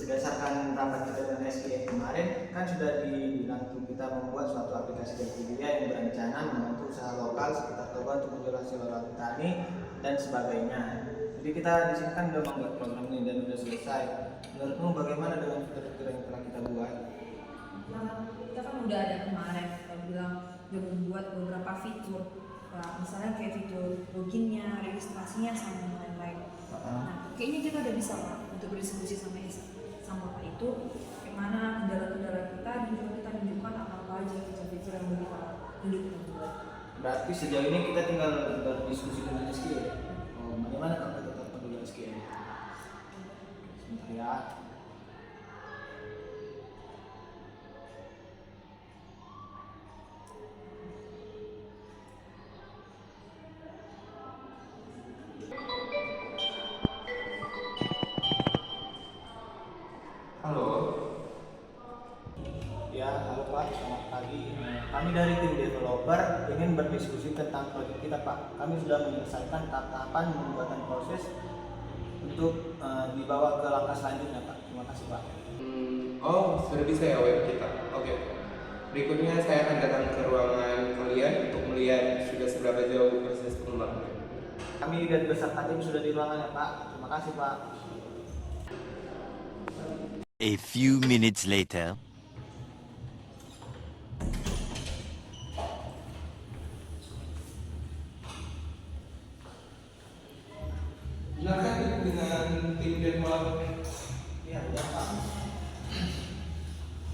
berdasarkan rapat kita dengan SKM kemarin kan sudah dibilang kita membuat suatu aplikasi Tokopedia yang berencana membantu usaha lokal sekitar Toba untuk menjual hasil olahan petani dan sebagainya. Jadi kita di sini kan sudah membuat program ini dan sudah selesai. Menurutmu bagaimana dengan fitur-fitur yang telah kita buat? Nah, kita kan udah ada kemarin kita bilang udah membuat beberapa fitur, misalnya kayak fitur loginnya, registrasinya sama lain-lain. Nah, kayaknya kita udah bisa Pak untuk berdiskusi sama Pak itu bagaimana kendala-kendala kita dan juga kita tunjukkan apa aja fitur-fitur yang udah kita buat. Berarti sejauh ini kita tinggal berdiskusi dengan SKM. Bagaimana kalau kita tetap dengan SKM? Sebentar ya. Halo. Ya, halo Pak, selamat pagi. Kami dari tim developer ingin berdiskusi tentang proyek kita Pak. Kami sudah menyelesaikan tahapan pembuatan proses untuk dibawa ke langkah selanjutnya Pak. Terima kasih Pak. Sudah bisa ya web kita. Oke. Berikutnya saya akan datang ke ruangan kalian untuk melihat sudah seberapa jauh proses pengembangan. Kami dan beserta tim sudah di ruangan ya Pak. Terima kasih Pak. A few minutes later. Silakan dengan tim developer. Ya, udah Pak.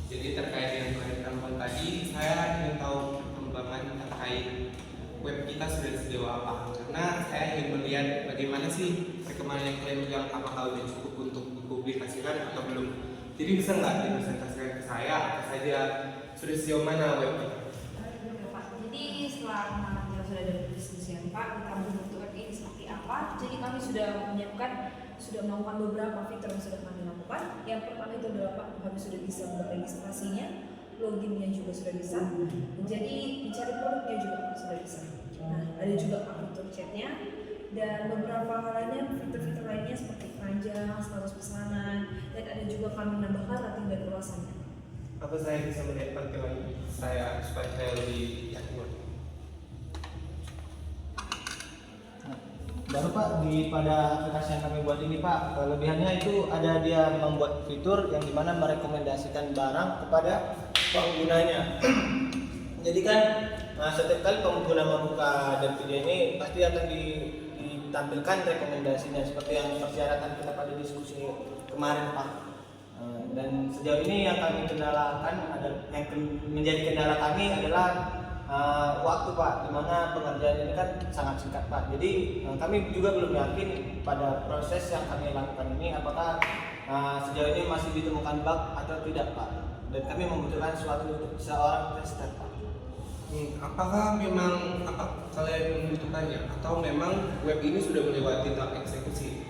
Jadi terkait dengan proyek tampang tadi, saya ingin tahu perkembangan terkait web kita sudah sejauh apa. Karena saya ingin melihat bagaimana sih perkembangan yang kalian bilang, apakah sudah cukup untuk dipublikasikan atau belum. Jadi bisa nggak dipresentasikan ke saya apa saja sudah sejauh mana web kita? Pak, jadi setelah kemarin kita sudah ada diskusian Pak, kita membentuk web ini seperti apa. Jadi kami sudah menyiapkan, sudah melakukan beberapa fitur yang sudah kami lakukan. Yang pertama itu adalah Pak, kami sudah bisa membuat registrasinya, loginnya juga sudah bisa. Jadi mencari produknya juga sudah bisa. Nah, ada juga Pak fitur chatnya dan beberapa hal lainnya, fitur-fitur lainnya seperti keranjang, status pesanan, dan ada juga kami menambahkan rating dan ulasannya. Apa saya bisa melihat tampilan saya supaya saya lebih yakin? Baru Pak, pada aplikasi yang kami buat ini Pak, kelebihannya itu ada dia membuat fitur yang dimana merekomendasikan barang kepada penggunanya. Jadi kan setiap kali pengguna membuka dan video ini pasti akan ditampilkan rekomendasinya seperti yang persyaratan kita pada diskusi kemarin Pak. Dan sejauh ini yang kami kendalakan yang menjadi kendala kami adalah waktu Pak, dimana pengerjaan ini kan sangat singkat Pak. Jadi kami juga belum yakin pada proses yang kami lakukan ini apakah sejauh ini masih ditemukan bug atau tidak Pak. Dan kami membutuhkan seorang tester Pak. Apakah memang kalian membutuhkannya atau memang web ini sudah melewati tahap eksekusi?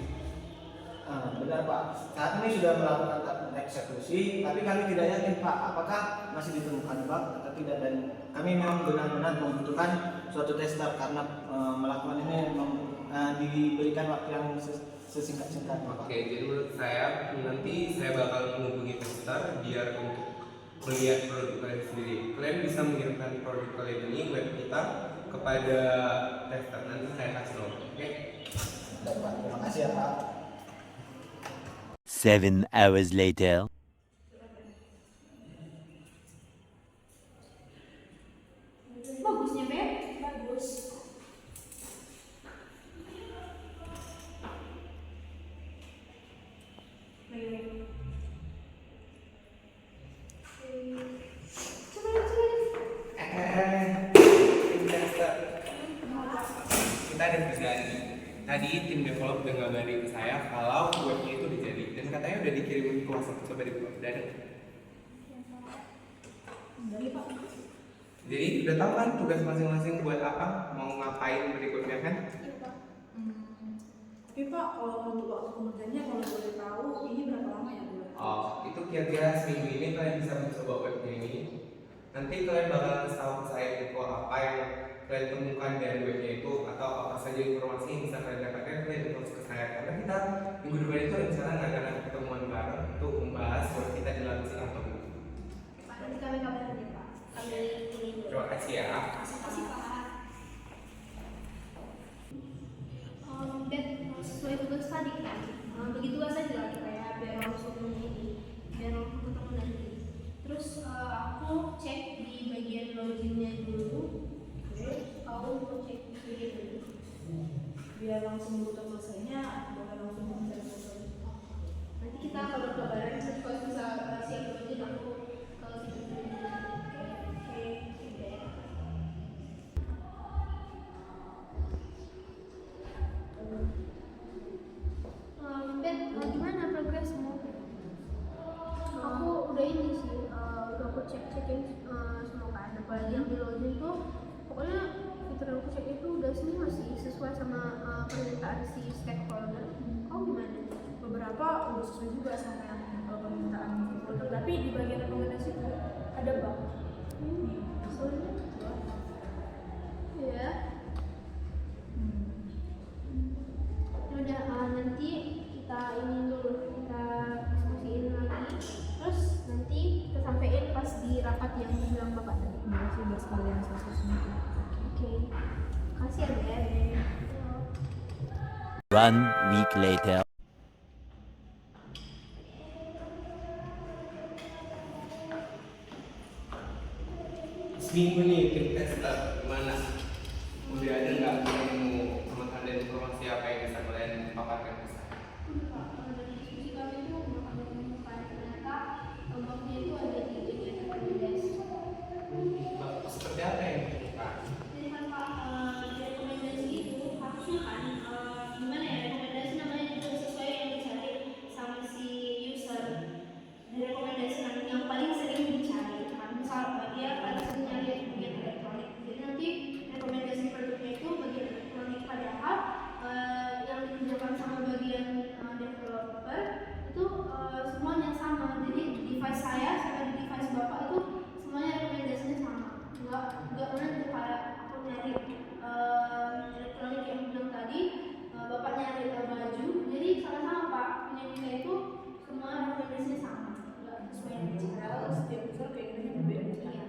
Benar Pak, saat ini sudah melakukan tahap eksekusi, tapi kami tidak yakin Pak apakah masih ditemukan bug atau tidak, dan kami memang benar-benar membutuhkan suatu tester karena melakukan ini diberikan waktu yang sesingkat-singkatnya Pak. Oke, jadi menurut saya nanti saya bakal menghubungi tester biar untuk melihat produk kalian sendiri. Kalian bisa mengirimkan produk kalian ini web kita kepada tester, nanti saya kasih nomor. Oke? Baik Pak, terima kasih ya Pak. 7 hours later. Bagusnya Beb, bagus. Kita ada kerjaan. Tadi tim develop udah ngabarin ke saya kalau webnya itu udah jadi dan katanya udah dikirim ke WhatsApp. Coba dibuka, udah ada. Jadi udah tahu kan tugas masing-masing buat apa, mau ngapain berikutnya kan? Iya Pak. Tapi Pak, kalau untuk waktu pengerjaannya kalau boleh tahu ini berapa lama ya Bu? Oh, itu kira-kira seminggu ini kalian bisa mencoba webnya ini. Nanti kalian bakalan tahu ke saya info apa yang kalian temukan dari webnya itu atau apa saja informasi yang bisa kalian dapatkan, kalian info ke saya karena kita minggu depan itu rencana ngadakan pertemuan bareng untuk membahas web kita di launching atau belum. Pak, nanti kami kabarin ya Pak. Kami ini dulu. Terima kasih ya. Makasih Pak. Sesuai tugas tadi kan, begitu saja lagi kayak biar langsung ini, biar langsung ketemu nanti. Terus aku cek di bagian loginnya dulu. Kau mau cek di bagian dulu. Biar langsung buka selesainya, bukan langsung mencari foto. Nanti kita kalau kabaran, kalau bisa siap login aku kalau siap login. Oke. Gimana progresmu? Aku udah ini sih, udah aku cek-cekin semua kan. Apalagi yang di login tuh, pokoknya fitur yang aku cek itu udah semua sih sesuai sama permintaan si stakeholder. Kau gimana? Beberapa udah sesuai juga sama yang permintaan foto, tapi di bagian rekomendasi itu ada bug. Soalnya ya. Udah nanti kita ini dulu, kita diskusiin lagi. Terus nanti kita sampein pas di rapat yang bilang Bapak tadi. Masih biar sekalian selesai semua. Oke. Kasih ya, Dek. 1 week later. Seminggu nih tim tester gimana? Udah ada nggak yang mau teman dan informasi apa yang bisa kalian paparkan ke saya? Dari diskusi kami itu menemukan ternyata lombaknya itu ada di bagian rekomendasi. Seperti apa yang ditemukan? Jadi kan Pak, di rekomendasi itu harusnya kan gimana ya, rekomendasi namanya juga sesuai yang dicari sama si user. Di rekomendasi yang paling sering dicari kan, misal dia paling sering nyari bagian elektronik. Jadi nanti rekomendasi produknya itu bagian elektronik, padahal yang dikerjakan sama bagian developer itu semuanya sama. Jadi device saya sama di device Bapak itu semuanya rekomendasinya sama. Enggak pernah tuh kayak aku nyari elektronik yang bilang tadi, Bapak nyari baju. Jadi sama-sama Pak, punya kita itu semua rekomendasinya sama. Enggak sesuai yang dicari. Padahal setiap user keinginannya berbeda. Iya.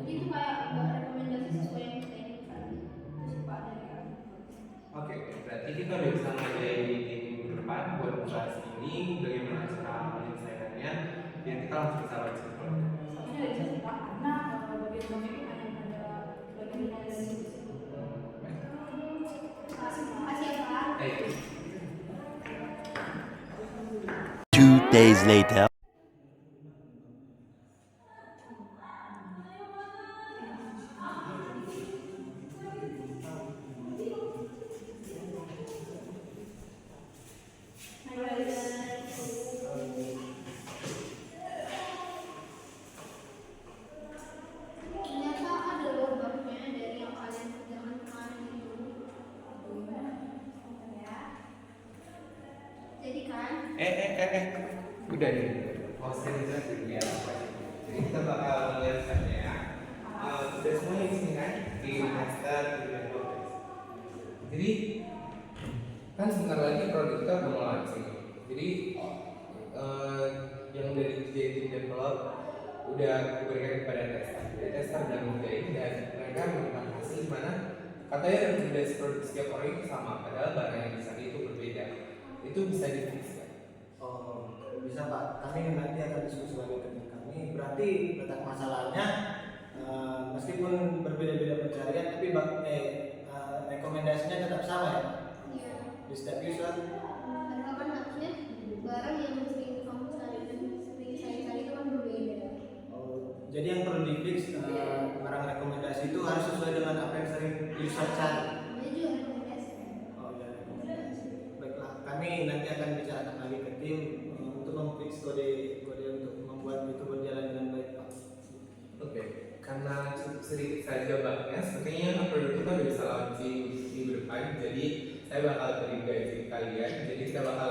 Jadi itu kayak enggak rekomendasi sesuai yang kita inginkan. Itu sih Pak dari kami. Oke, berarti kita udah bisa ngadain meeting minggu depan buat membahas ini, bagaimana cara penyelesaiannya, dan kita langsung bisa launching produk. Soalnya dari sisi Pak, karena bagian kami ini hanya ada bagian dari Makasih ya Pak. Ayo. 2 days later. Ternyata ada loh bugnya dari yang kalian kerjakan kemarin itu. Ya. Jadi kan, Udah nih, hostnya itu dulu ya. Jadi kita bakal melihatnya ya. Udah semuanya di sini kan, di master, di developer. Jadi kan sebentar lagi produk kita udah mau launching. Jadi yang dari tim develop udah diberikan kepada tester. Jadi tester udah ngerjain dan mereka menemukan hasil di mana katanya rekomendasi produk setiap orang itu sama, padahal barang yang di sana itu berbeda. Itu bisa di-fix kan? Oh, bisa Pak. Kami nanti akan diskusi lagi dengan kami. Berarti letak masalahnya meskipun berbeda-beda pencarian, tapi rekomendasinya tetap sama ya iya. di setiap user. Padahal kan harusnya barang yang sering kamu cari dan sering saya cari itu kan berbeda. Oh, jadi yang perlu di fix barang rekomendasi itu harus sesuai dengan apa yang sering user cari. Namanya juga rekomendasi. Oh ya, rekomendasi. Baiklah, kami nanti akan bicarakan lagi ke tim untuk memfix kode untuk membuat itu berjalan dengan baik Pak. Oke, karena sedikit saja bugnya, sepertinya produk kita udah bisa launching minggu depan. Jadi saya bakal beri gaji kalian. Jadi kita bakal